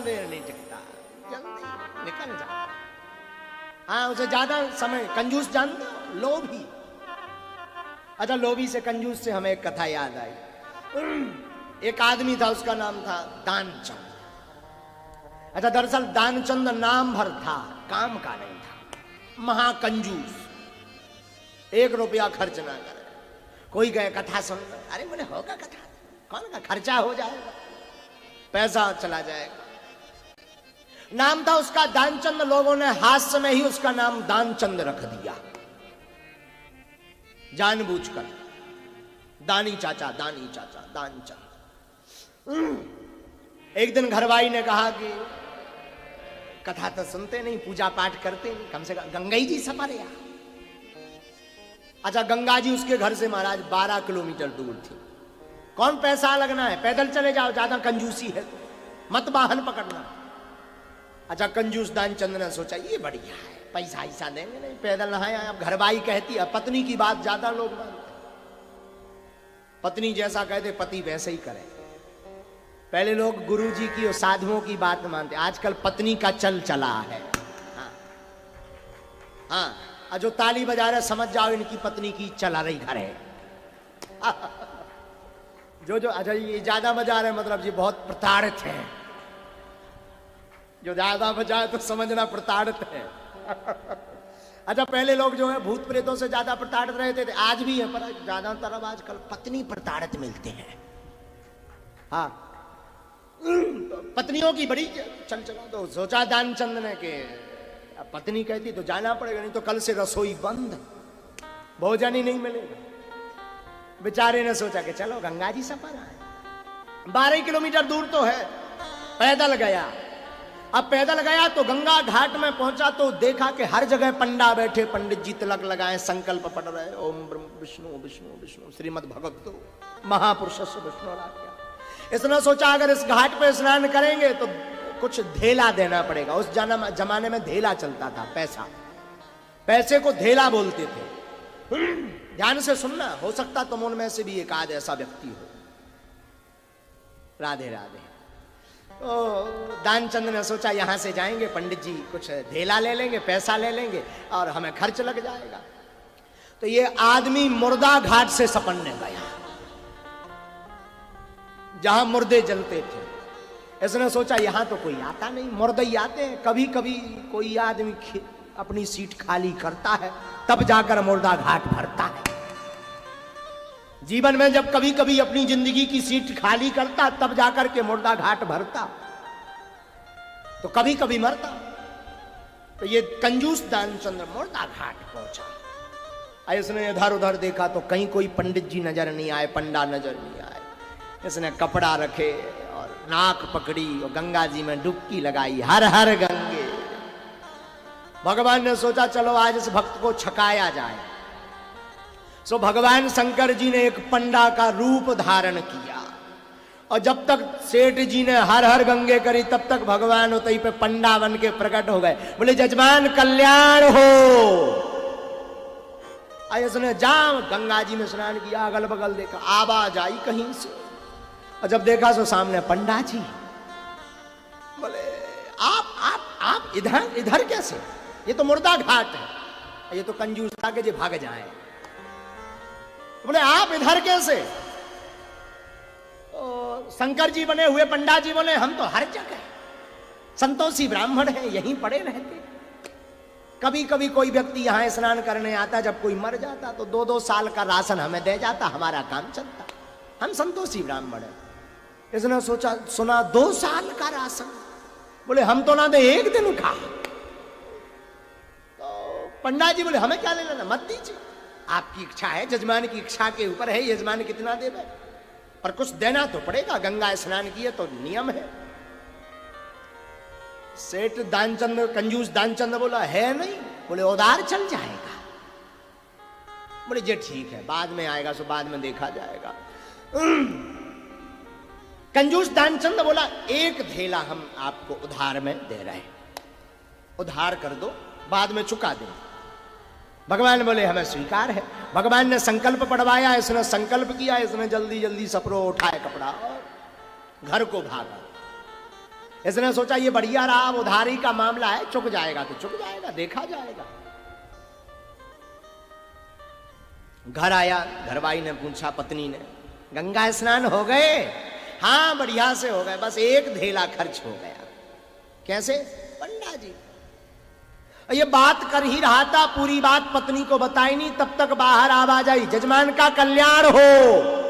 देर नहीं टिकता, जल्दी निकल जाता। हाँ, उसे ज्यादा समय। कंजूस जानते हो? लोभी। अच्छा, लोभी से कंजूस से हमें एक कथा याद आई। एक आदमी था, उसका नाम था दानचंद। अच्छा, दरअसल दानचंद नाम भर था, काम का नहीं था। महाकंजूस, 1 रुपया खर्च ना करे। कोई गए कथा सुन, अरे बोले होगा कथा, कौन का खर्चा हो जाएगा, पैसा चला जाएगा। नाम था उसका दानचंद। लोगों ने हास्य में ही उसका नाम दानचंद रख दिया, जानबूझकर। दानी चाचा, दानी चाचा, दानचंद। एक दिन घरवाई ने कहा कि कथा तो सुनते नहीं, पूजा पाठ करते नहीं, कम से कम गंगा जी सवारे। अच्छा, गंगा जी उसके घर से महाराज 12 किलोमीटर दूर थी। कौन पैसा लगना है, पैदल चले जाओ, ज्यादा कंजूसी है तो मत वाहन पकड़ना। अच्छा, कंजूस दानचंद ने सोचा ये बढ़िया है, पैसा ऐसा देंगे नहीं, पैदल नहाए। अब घरवाई कहती है, पत्नी की बात ज्यादा लोग मानते, पत्नी जैसा कहते पति वैसे ही करे। पहले लोग गुरु जी की और साधुओं की बात मानते, आजकल पत्नी का चल चला है। हाँ, जो ताली बजा रहे समझ जाओ इनकी पत्नी की चला रही घर है। जो अच्छा, ये ज्यादा बजा रहे मतलब ये बहुत प्रताड़ित है। जो ज्यादा बजाए तो समझना प्रताड़ित है। अच्छा, पहले लोग जो है भूत प्रेतों से ज्यादा प्रताड़ित रहते थे, आज भी है, पर ज्यादातर अब आजकल पत्नी प्रताड़ित मिलते हैं। हाँ, पत्नियों की बड़ी चल चला। तो सोचा दानचंद ने कि पत्नी कहती तो जाना पड़ेगा, नहीं तो कल से रसोई बंद, भोजन ही नहीं मिलेगा। बेचारे ने सोचा कि चलो गंगा जी सफर आए। 12 किलोमीटर दूर तो है, पैदल गया। अब पैदल गया तो गंगा घाट में पहुंचा तो देखा कि हर जगह पंडा बैठे, पंडित जी तिलक लगाए, संकल्प पढ़ रहे, ओम ब्रह्म विष्णु विष्णु विष्णु श्रीमद् भगवतो महापुरुष विष्णु। इसने सोचा अगर इस घाट पे स्नान करेंगे तो कुछ धेला देना पड़ेगा। उस जमाने में धेला चलता था, पैसा, पैसे को धेला बोलते थे। ध्यान से सुनना, हो सकता तुम उनमें से भी एक आध ऐसा व्यक्ति हो। राधे राधे। तो दानचंद ने सोचा यहां से जाएंगे, पंडित जी कुछ धेला ले लेंगे, पैसा ले लेंगे और हमें खर्च लग जाएगा। तो ये आदमी मुर्दा घाट से सपन्ने गया, जहां मुर्दे जलते थे। इसने सोचा यहां तो कोई आता नहीं, मुर्दे ही आते हैं। कभी कभी कोई आदमी अपनी सीट खाली करता है, तब जाकर मुर्दा घाट भरता है। जीवन में जब कभी कभी अपनी जिंदगी की सीट खाली करता, तब जाकर के मुर्दा घाट भरता, तो कभी कभी मरता। तो ये कंजूस दानचंद मुर्दा घाट पहुंचा। इसने इधर उधर देखा तो कहीं कोई पंडित जी नजर नहीं आए, पंडा नजर नहीं आए। इसने कपड़ा रखे और नाक पकड़ी और गंगा जी में डुबकी लगाई, हर हर गंगे। भगवान ने सोचा चलो आज इस भक्त को छकाया जाए। सो भगवान शंकर जी ने एक पंडा का रूप धारण किया, और जब तक सेठ जी ने हर हर गंगे करी तब तक भगवान उतई पे पंडा बन के प्रकट हो गए। बोले जजमान कल्याण हो। उसने जाम गंगा जी में स्नान किया, अगल बगल देखा, आवाज आई कहीं से, और जब देखा तो सामने पंडा जी। बोले आप इधर कैसे? ये तो मुर्दा घाट है, ये तो कंजूस था कि भाग जाए। बोले आप इधर कैसे? शंकर जी बने हुए पंडा जी बोले हम तो हर जगह संतोषी ब्राह्मण हैं, यहीं पड़े रहते। कभी कभी कोई व्यक्ति यहां स्नान करने आता, जब कोई मर जाता तो 2-2 साल का राशन हमें दे जाता, हमारा काम चलता। हम संतोषी ब्राह्मण हैं। इसने सोचा, सुना 2 साल का राशन, बोले हम तो ना दे 1 दिन का। तो पंडा जी बोले हमें क्या लेना, मत दीजिए, आपकी इच्छा है, जजमान की इच्छा के ऊपर है, यजमान कितना देवे, पर कुछ देना तो पड़ेगा, गंगा स्नान किए तो नियम है। सेठ दानचंद, कंजूस दानचंद बोला है नहीं। बोले उधार चल जाएगा। बोले जे ठीक है, बाद में आएगा सो बाद में देखा जाएगा। कंजूस दानचंद बोला 1 धेला हम आपको उधार में दे रहे हैं, उधार कर दो, बाद में चुका दे। भगवान बोले हमें स्वीकार है। भगवान ने संकल्प पढ़वाया, इसने संकल्प किया, इसने जल्दी जल्दी सपरो उठाए कपड़ा और घर को भागा। इसने सोचा ये बढ़िया रहा, उधारी का मामला है, चुक जाएगा तो चुक जाएगा, देखा जाएगा। घर आया, घरवाई ने पूछा पत्नी ने, गंगा स्नान हो गए? हाँ बढ़िया से हो गए, बस एक धेला खर्च हो गया। कैसे? पंडा जी। ये बात कर ही रहा था, पूरी बात पत्नी को बताई नहीं, तब तक बाहर आवाज आई, जजमान का कल्याण हो।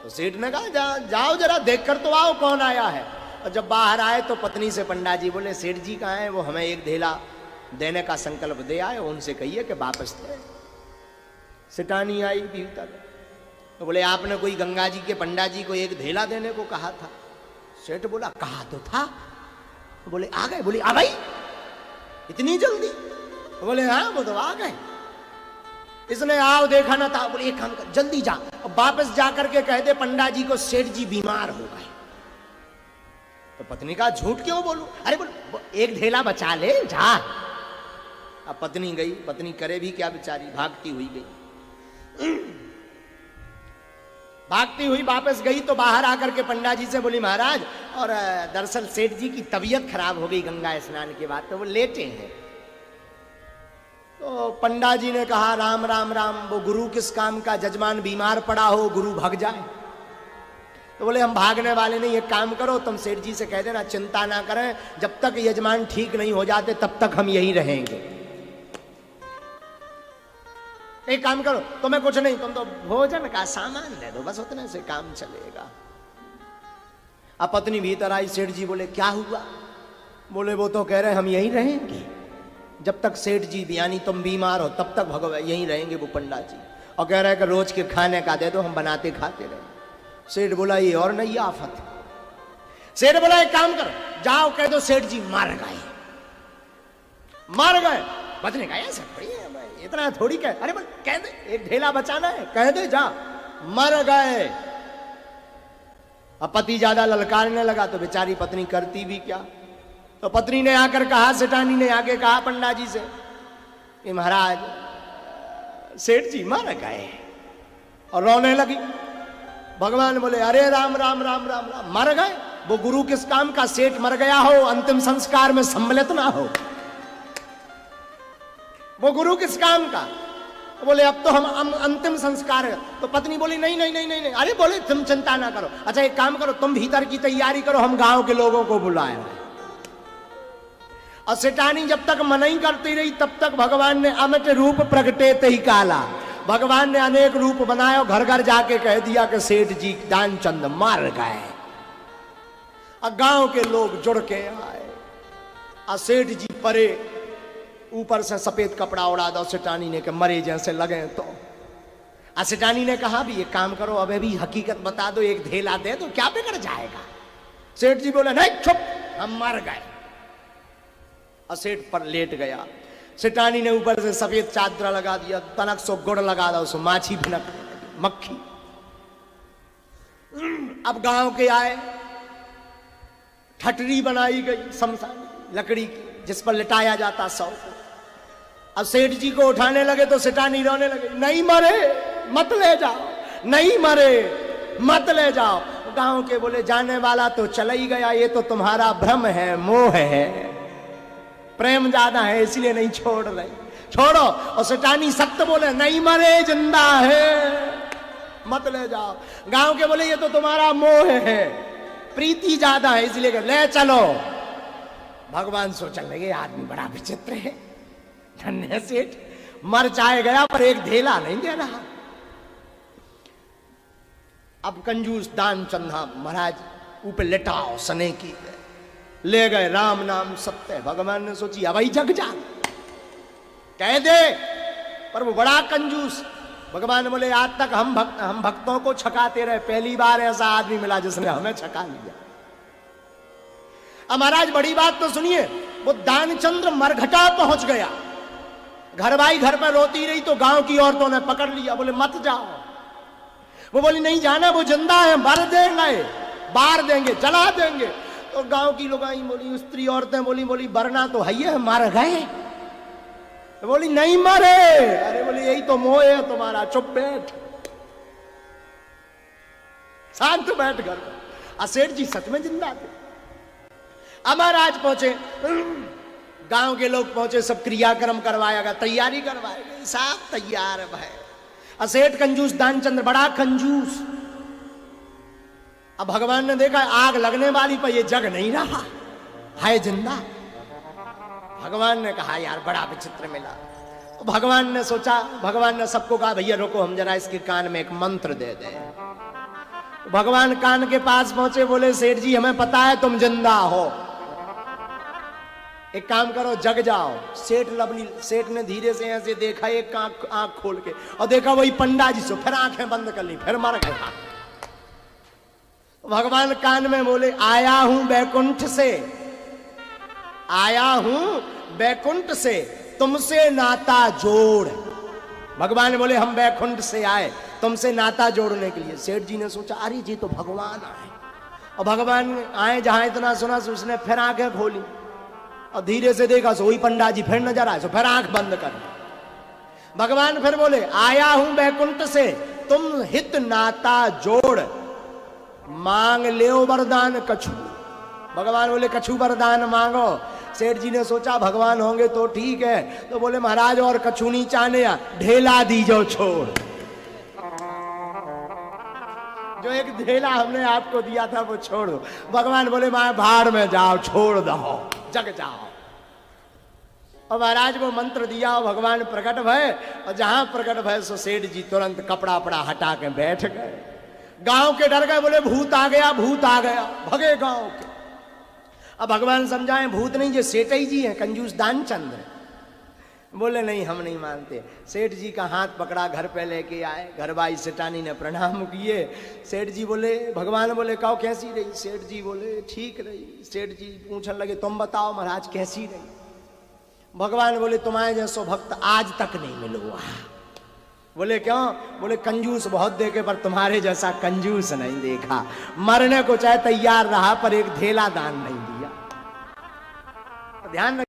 तो सेठ ने कहा जाओ जरा देख कर तो आओ कौन आया है। और जब बाहर आए तो पत्नी से पंडा जी बोले, सेठ जी कहाँ है? वो हमें एक धेला देने का संकल्प दे आए, उनसे कहिए कि वापस दे। सिटानी आई भीतर, तो बोले आपने कोई गंगा जी के पंडा जी को एक धेला देने को कहा था। सेठ बोला कहा तो था। बोले आ गए? बोले आ गई इतनी जल्दी? बोले हाँ वो तो आ गए। इसने आओ देखा ना था। बोले एक काम कर, जल्दी जा और वापस जाकर के कह दे पंडा जी को सेठ जी बीमार हो गए। तो पत्नी का झूठ क्यों बोलूं? अरे बोल एक धेला बचा ले जा। अब पत्नी गई, पत्नी करे भी क्या बेचारी, भागती हुई गई। भागती हुई वापस गई तो बाहर आकर के पंडा जी से बोली महाराज, और दरअसल सेठ जी की तबीयत खराब हो गई गंगा स्नान के बाद, तो वो लेटे हैं। तो पंडा जी ने कहा राम राम राम, वो गुरु किस काम का, जजमान बीमार पड़ा हो गुरु भाग जाए। तो बोले हम भागने वाले नहीं, एक काम करो तुम सेठ जी से कह देना चिंता ना करें, जब तक यजमान ठीक नहीं हो जाते तब तक हम यही रहेंगे। एक काम करो, तुम्हें कुछ नहीं, तुम तो भोजन का सामान दे दो, बस उतने से काम चलेगा। अब पत्नी भीतर आई, सेठ जी बोले क्या हुआ? बोले वो तो कह रहे हम यहीं रहेंगे, जब तक सेठ जी यानी तुम बीमार हो तब तक भगवान यहीं रहेंगे वो पंडा जी, और कह रहे कि रोज के खाने का दे दो, हम बनाते खाते रहे। सेठ बोला ये और नहीं आफत है। सेठ बोला एक काम करो, जाओ कह दो सेठ जी मर गए। मर गए? बचने का ऐसा थोड़ी है, इतना थोड़ी कह, अरे बोल कह दे एक ढेला बचाना है, कह दे जा मर गए। अब पति ज्यादा ललकारने लगा तो बेचारी पत्नी करती भी क्या। तो पत्नी ने आकर कहा, सेठानी ने आके कहा पंडा जी से कि महाराज सेठ जी मर गए, और रोने लगी। भगवान बोले अरे राम राम राम राम राम, मर गए? वो गुरु किस काम का, सेठ मर गया हो अंतिम संस्कार में सम्मिलित ना हो, वो गुरु किस काम का? बोले अब तो हम अंतिम संस्कार है। तो पत्नी बोली नहीं नहीं नहीं नहीं नहीं। अरे बोले तुम चिंता ना करो, अच्छा एक काम करो तुम भीतर की तैयारी करो, हम गांव के लोगों को बुलाए। और सेठानी जब तक मनाई करती रही तब तक भगवान ने अमिट रूप प्रगटे ते ही काला, भगवान ने अनेक रूप बनाया, घर घर जाके कह दिया कि सेठ जी दानचंद मर गए। और गांव के लोग जुड़ के आए, और सेठ जी परे ऊपर से सफेद कपड़ा उड़ा दो सेठानी ने कि मरे जैसे लगे। तो सेठानी ने कहा भी एक काम करो, अब भी हकीकत बता दो, एक धेला दे दो, क्या बिगड़ जाएगा। सेठ जी बोले नहीं चुप, हम मर गए। और सेठ पर लेट गया। सेठानी ने ऊपर से सफेद चादर लगा दिया, तनक सो गुड़ लगा दो, सो माछी भिनक मक्खी। अब गांव के आए, ठटरी बनाई गई शमशान लकड़ी की जिस पर लिटाया जाता सौ को। अब सेठ जी को उठाने लगे तो सेठानी रोने लगे, नहीं मरे मत ले जाओ, नहीं मरे मत ले जाओ। गांव के बोले जाने वाला तो चला ही गया, ये तो तुम्हारा भ्रम है, मोह है, प्रेम ज्यादा है इसलिए नहीं छोड़ रहे, छोड़ो। और सेठानी सख्त बोले नहीं मरे जिंदा है, मत ले जाओ। गांव के बोले ये तो तुम्हारा मोह है, प्रीति ज्यादा है इसलिए ले चलो। भगवान सोचने लगे आदमी बड़ा विचित्र है, धन्य सेठ मर चाहे गया पर एक धेला नहीं दे रहा। अब कंजूस दानचंद महाराज ऊपर लेटाओ सने की ले गए, राम नाम सत्य। भगवान ने सोची अब ही जग जा, कह दे, पर वो बड़ा कंजूस। भगवान बोले आज तक हम भक्तों को छकाते रहे, पहली बार ऐसा आदमी मिला जिसने हमें छका लिया। अब महाराज बड़ी बात तो सुनिए, वो दानचंद्र मरघटा पहुंच गया, घरवाई घर पर रोती रही तो गांव की औरतों ने पकड़ लिया, बोले मत जाओ। वो बोली नहीं जाना, वो जिंदा है, मर देंगे, बार देंगे, जला देंगे। तो गांव की लोग आई बोली, स्त्री औरतें बोली बरना तो है, मर गए। बोली नहीं मरे। अरे बोली यही तो मोह है तुम्हारा, चुप बैठ, शांत बैठ घर पर। सेठ जी सच में जिंदा थे। अब महाराज पहुंचे, गांव के लोग पहुंचे, सब क्रियाक्रम करवाया गया, तैयारी करवाई गई, सब तैयार है। सेठ कंजूस दानचंद्र बड़ा कंजूस। अब भगवान ने देखा आग लगने वाली पर ये जग नहीं रहा है जिंदा। भगवान ने कहा यार बड़ा विचित्र मिला। तो भगवान ने सोचा, भगवान ने सबको कहा भैया रुको, हम जरा इसके कान में एक मंत्र दे दें। भगवान कान के पास पहुंचे, बोले सेठ जी हमें पता है तुम जिंदा हो, एक काम करो जग जाओ। सेठ ने धीरे से ऐसे देखा, एक आंख खोल के, और देखा वही पंडा जी से, फिर आंखें बंद कर ली, फिर मर गया। भगवान कान में बोले आया हूं बैकुंठ से, आया हूं बैकुंठ से, तुमसे नाता जोड़। भगवान बोले हम बैकुंठ से आए तुमसे नाता जोड़ने के लिए। सेठ जी ने सोचा अरे जी तो भगवान आए, और भगवान आए जहां इतना सुना सो उसने फिर आंखें खोली और धीरे से देखा सो वही पंडा जी फिर नजर आए, सो फिर आंख बंद कर। भगवान फिर बोले आया हूं बैकुंठ से, तुम हित नाता जोड़, मांग ले वरदान कछु। भगवान बोले कछु वरदान मांगो। सेठ जी ने सोचा भगवान होंगे तो ठीक है, तो बोले महाराज और कछु नहीं चाहने, ढेला दीजो छोड़। जो एक ढेला हमने आपको दिया था वो छोड़ दो। भगवान बोले मैं भाड़ में जाओ, छोड़ दो, जग जाओ। और महाराज वो मंत्र दिया और भगवान प्रकट भय, और जहां प्रकट भय सो सेठ जी तुरंत कपड़ा पड़ा हटा के बैठ गए। गांव के डर गए, बोले भूत आ गया, भूत आ गया, भगे गांव के। अब भगवान समझाए भूत नहीं, जो सेठ जी हैं कंजूस दानचंद्र। बोले नहीं हम नहीं मानते। सेठ जी का हाथ पकड़ा, घर पे लेके आए, घरवाई सेठानी ने प्रणाम किए। सेठ जी बोले, भगवान बोले कहो कैसी रही? सेठ जी बोले ठीक रही। सेठ जी पूछने लगे तुम बताओ महाराज कैसी रही? भगवान बोले तुम्हारे जैसो भक्त आज तक नहीं मिलो। बोले क्यों? बोले कंजूस बहुत देखे पर तुम्हारे जैसा कंजूस नहीं देखा। मरने को चाहे तैयार रहा पर एक धेला दान नहीं दिया। ध्यान